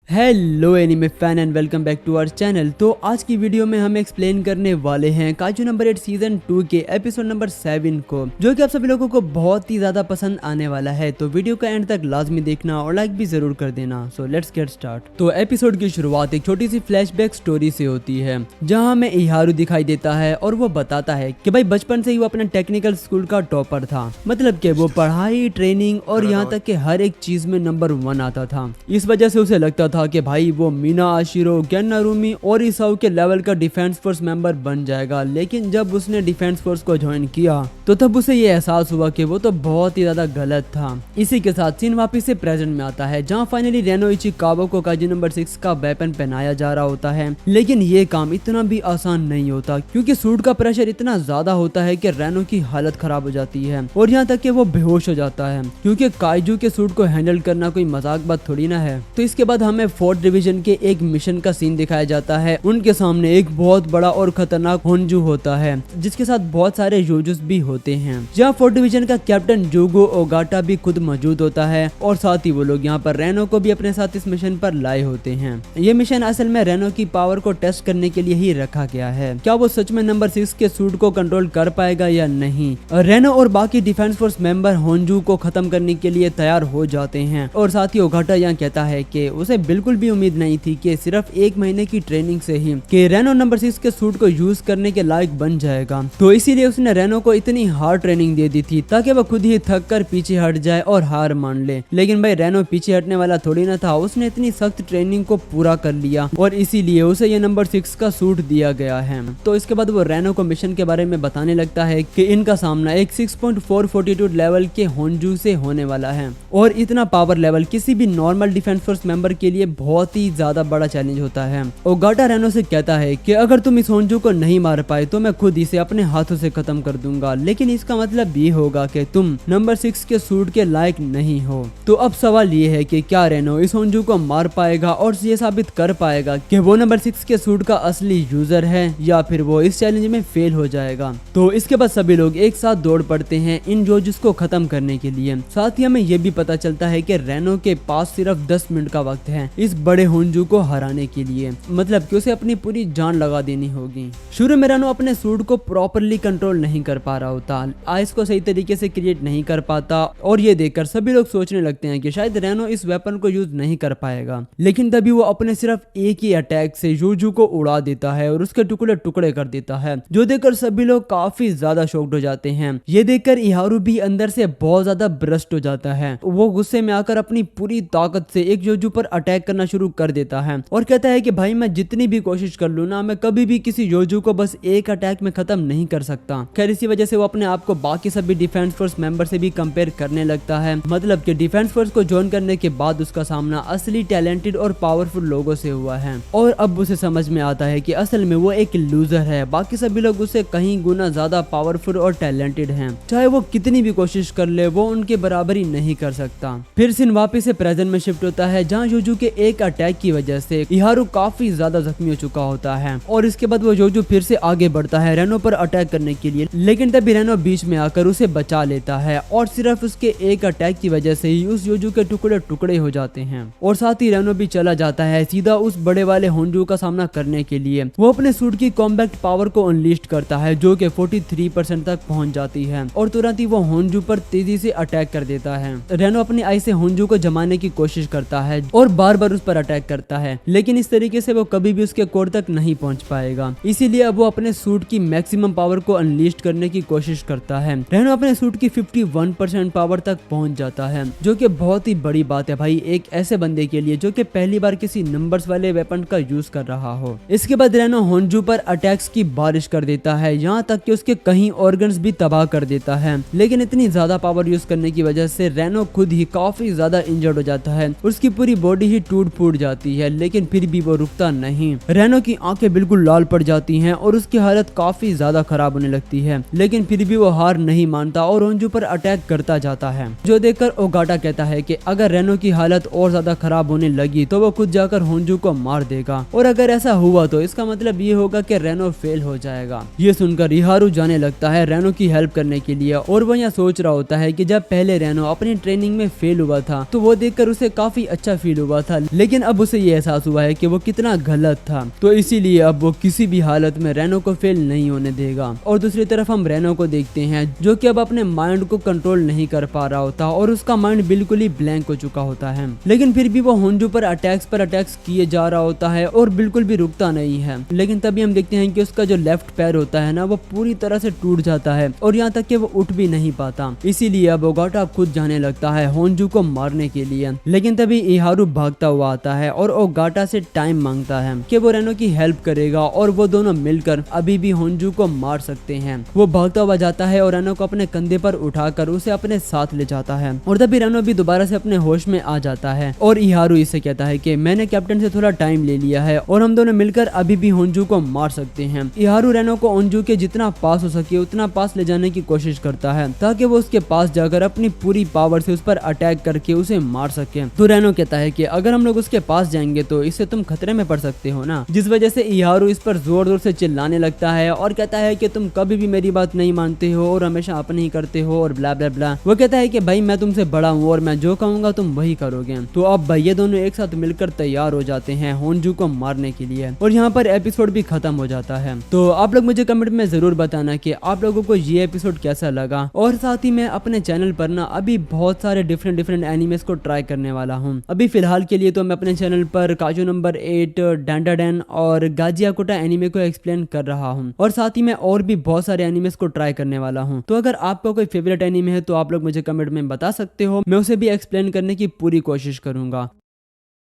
Hello anime fan and welcome back to our channel. तो आज की वीडियो में हम एक्सप्लेन करने वाले हैं काजू नंबर 8 सीजन 2 के एपिसोड नंबर 7 को, जो कि आप सभी लोगों को बहुत ही ज्यादा पसंद आने वाला है। तो वीडियो का एंड तक लाजमी देखना और लाइक भी जरूर कर देना। So let's get start. तो एपिसोड की शुरुआत एक छोटी सी फ्लैशबैक स्टोरी से होती है, जहाँ हमें इहारू दिखाई देता है और वो बताता है कि भाई बचपन से ही वो अपने टेक्निकल स्कूल का टॉपर था। मतलब कि वो पढ़ाई, ट्रेनिंग और यहाँ तक कि हर एक चीज में नंबर 1 आता था। इस वजह से उसे लगता था कि भाई वो मीना, आशिरो, गेन्नारुमी और इसाऊ के लेवल का डिफेंस फोर्स मेंबर बन जाएगा। लेकिन जब उसने डिफेंस फोर्स को ज्वाइन किया तो तब उसे ये एहसास हुआ कि वो तो बहुत ही ज्यादा गलत था। इसी के साथ सीन वापस से प्रेजेंट में आता है, जहाँ फाइनली रेनो इचिकावा को काजू नंबर 6 का वेपन पहनाया जा रहा होता है। लेकिन ये काम इतना भी आसान नहीं होता, क्योंकि सूट का प्रेशर इतना ज्यादा होता है कि रेनो की हालत खराब हो जाती है और यहाँ तक कि वो बेहोश हो जाता है, क्योंकि काइजू के सूट को हैंडल करना कोई मजाक बात थोड़ी ना है। तो इसके बाद हमें फोर्थ डिवीजन के एक मिशन का सीन दिखाया जाता है। उनके सामने एक बहुत बड़ा और खतरनाक होन्जू होता है, जिसके साथ बहुत सारे योजुस भी होते हैं। जहाँ फोर्थ डिवीजन का कैप्टन जोगो ओगाटा भी खुद मौजूद होता है और साथ ही वो लोग यहाँ पर रेनो को भी अपने साथ इस मिशन पर लाए होते हैं। ये मिशन असल में रेनो की पावर को टेस्ट करने के लिए ही रखा गया है। क्या वो सच में नंबर 6 के सूट को कंट्रोल कर पाएगा या नहीं। रेनो और बाकी डिफेंस फोर्स मेंबर होन्जू को खत्म करने के लिए तैयार हो जाते हैं और साथ ही ओगाटा यहाँ कहता है कि उसे बिल्कुल भी उम्मीद नहीं थी कि सिर्फ 1 महीने की ट्रेनिंग से ही कि रेनो नंबर 6 के सूट को यूज करने के लायक बन जाएगा। तो इसीलिए उसने रेनो को इतनी हार्ड ट्रेनिंग दे दी थी ताकि वह खुद ही थक कर पीछे हट जाए और हार मान ले। लेकिन भाई रेनो पीछे हटने वाला थोड़ी ना था, उसने इतनी सख्त ट्रेनिंग को पूरा कर लिया और इसीलिए उसे ये नंबर 6 का सूट दिया गया है। तो इसके बाद वो रेनो को मिशन के बारे में बताने लगता है कि इनका सामना एक 6.442 लेवल के होन्जू से होने वाला है और इतना पावर लेवल किसी भी नॉर्मल डिफेंस फोर्स मेंबर के लिए बहुत ही ज्यादा बड़ा चैलेंज होता है। ओगाटा रेनो से कहता है कि अगर तुम इस होन्जू को नहीं मार पाए तो मैं खुद इसे अपने हाथों से खत्म कर दूंगा, लेकिन इसका मतलब ये होगा कि तुम नंबर 6 के सूट के लायक नहीं हो। तो अब सवाल ये है कि क्या रेनो इस होन्जू को मार पाएगा और ये साबित कर पाएगा कि वो नंबर 6 के सूट का असली यूजर है, या फिर वो इस चैलेंज में फेल हो जाएगा। तो इसके बाद सभी लोग एक साथ दौड़ पड़ते हैं इन जोजुस को खत्म करने के लिए। साथ ही हमें यह भी पता चलता है कि रेनो के पास सिर्फ 10 मिनट का वक्त है इस बड़े होन्जू को हराने के लिए, मतलब कि उसे अपनी पूरी जान लगा देनी होगी। शुरू में रेनो अपने सूट को प्रॉपरली कंट्रोल नहीं कर पा रहा होता, आइस को सही तरीके से क्रिएट नहीं कर पाता और ये देखकर सभी लोग सोचने लगते हैं कि शायद रेनो इस वेपन को यूज नहीं कर पाएगा। लेकिन तभी वो अपने सिर्फ एक ही अटैक से जोजू को उड़ा देता है और उसके टुकड़े टुकड़े कर देता है, जो देखकर सभी लोग काफी ज्यादा शॉक्ड हो जाते हैं। ये देखकर इहारू भी अंदर से बहुत ज्यादा ब्रस्ट हो जाता है। वो गुस्से में आकर अपनी पूरी ताकत से एक जोजू पर अटैक करना शुरू कर देता है और कहता है कि भाई मैं जितनी भी कोशिश कर लूं ना, मैं कभी भी किसी योजू को बस एक अटैक में खत्म नहीं कर सकता। खैर इसी वजह से वो अपने आप को बाकी सभी डिफेंस फोर्स मेंबर से भी कंपेयर करने लगता है। मतलब कि डिफेंस फोर्स को ज्वाइन करने के बाद उसका सामना असली टैलेंटेड और पावरफुल लोगों से हुआ है और अब उसे समझ में आता है कि असल में वो एक लूजर है। बाकी सभी लोग उससे कहीं गुना ज्यादा पावरफुल और टैलेंटेड हैं, चाहे वो कितनी भी कोशिश कर ले वो उनके बराबरी नहीं कर सकता। फिर सीन वापस से प्रेजेंट में शिफ्ट होता है, जहाँ जोजू के एक अटैक की वजह से इहारू काफी ज्यादा जख्मी हो चुका होता है और इसके बाद वो जोजू फिर से आगे बढ़ता है रेनो पर अटैक करने के लिए। लेकिन तभी रेनो बीच में आकर उसे बचा लेता है और सिर्फ उसके एक अटैक की वजह से ही उस जोजू के टुकड़े टुकड़े हो जाते हैं और साथ ही रेनो भी चला जाता है सीधा उस बड़े वाले होन्जू का सामना करने के लिए। वो अपने सूट की कॉम्बैक्ट पावर को अनलिस्ट करता है, जो कि 43% तक पहुंच जाती है और तुरंत ही वो होन्जू पर तेजी से अटैक कर देता है। रेनो अपनी आई से होन्जू को जमाने की कोशिश करता है और बार बार उस पर अटैक करता है, लेकिन इस तरीके से वो कभी भी उसके कोर तक नहीं पहुंच पाएगा। इसीलिए अब वो अपने सूट की मैक्सिमम पावर को अनलिस्ट करने की कोशिश करता है। रेनो अपने सूट की 51% पावर तक पहुंच जाता है, जो कि बहुत ही बड़ी बात है भाई एक ऐसे बंदे के लिए जो कि पहली बार किसी नंबर्स वाले वेपन का यूज कर रहा हो। इसके बाद रेनो होन्जू पर अटैक्स की बारिश कर देता है, यहाँ तक कि उसके कहीं ऑर्गन्स भी तबाह कर देता है। लेकिन इतनी ज्यादा पावर यूज करने की वजह से रेनो खुद ही काफी ज्यादा इंजर्ड हो जाता है, उसकी पूरी बॉडी ही टूट फूट जाती है। लेकिन फिर भी वो रुकता नहीं। रेनो की आंखें बिल्कुल लाल पड़ जाती हैं और उसकी हालत काफी ज्यादा खराब होने लगती है, लेकिन फिर भी वो हार नहीं मानता और होन्जू पर अटैक करता जाता है, जो देखकर ओगाटा कहता है कि अगर रेनो की हालत और ज्यादा खराब होने लगी तो वो खुद जाकर होन्जू को मार देगा और अगर ऐसा हुआ तो इसका मतलब ये होगा कि रेनो फेल हो जाएगा। ये सुनकर इहारू जाने लगता है रेनो की हेल्प करने के लिए और वो यहाँ सोच रहा होता है कि जब पहले रेनो अपनी ट्रेनिंग में फेल हुआ था तो वो देखकर उसे काफी अच्छा फील हुआ था, था, लेकिन अब उसे ये एहसास हुआ है कि वो कितना गलत था। तो इसीलिए अब वो किसी भी हालत में रेनो को फेल नहीं होने देगा। और दूसरी तरफ हम रेनो को देखते हैं जो कि अब अपने माइंड को कंट्रोल नहीं कर पा रहा होता और उसका माइंड बिल्कुल ही ब्लैंक हो चुका होता है, लेकिन फिर भी वो होंजू पर अटैक्स किए जा रहा होता है और बिल्कुल भी रुकता नहीं है। लेकिन तभी हम देखते हैं कि उसका जो लेफ्ट पैर होता है ना, वो पूरी तरह से टूट जाता है और यहाँ तक कि वो उठ भी नहीं पाता। इसीलिए अब ओगाटा खुद जाने लगता है होंजू को मारने के लिए। लेकिन तभी इहारू भागता हुआ आता है और ओगाटा से टाइम मांगता है कि वो रेनो की हेल्प करेगा और वो दोनों मिलकर अभी भी होंजू को मार सकते हैं। वो भागता हुआ जाता है और रेनो को अपने कंधे पर उठाकर उसे अपने साथ ले जाता है और तभी रेनो भी दोबारा से अपने होश में आ जाता है और इहारू इसे कहता है कि मैंने कैप्टन से थोड़ा टाइम ले लिया है और हम दोनों मिलकर अभी भी होंजू को मार सकते हैं। इहारू रेनो को होंजू के जितना पास हो सके उतना पास ले जाने की कोशिश करता है ताकि वो उसके पास जाकर अपनी पूरी पावर से उस पर अटैक करके उसे मार सके। तो रेनो कहता है कि अगर हम लोग उसके पास जाएंगे तो इससे तुम खतरे में पड़ सकते हो ना, जिस वजह से इहारू इस पर जोर जोर से चिल्लाने लगता है और कहता है कि तुम कभी भी मेरी बात नहीं मानते हो और हमेशा अपने ही करते हो और ब्ला ब्ला ब्ला। वो कहता है कि भाई मैं तुमसे बड़ा हूँ और मैं जो कहूंगा तुम वही करोगे। तो अब भाई ये दोनों एक साथ मिलकर तैयार हो जाते हैं होंजू को मारने के लिए और यहाँ पर एपिसोड भी खत्म हो जाता है। तो आप लोग मुझे कमेंट में जरूर बताना कि आप लोगों को ये एपिसोड कैसा लगा। और साथ ही मैं अपने चैनल पर ना अभी बहुत सारे डिफरेंट एनिमेस को ट्राई करने वाला हूँ। अभी फिलहाल के लिए तो मैं अपने चैनल पर काजू नंबर 8, डैंडाडैन और गाजियाकोटा एनिमे को एक्सप्लेन कर रहा हूँ और साथ ही मैं और भी बहुत सारे एनिमेस को ट्राई करने वाला हूँ। तो अगर आपका कोई फेवरेट एनिमे है तो आप लोग मुझे कमेंट में बता सकते हो, मैं उसे भी एक्सप्लेन करने की पूरी कोशिश करूंगा।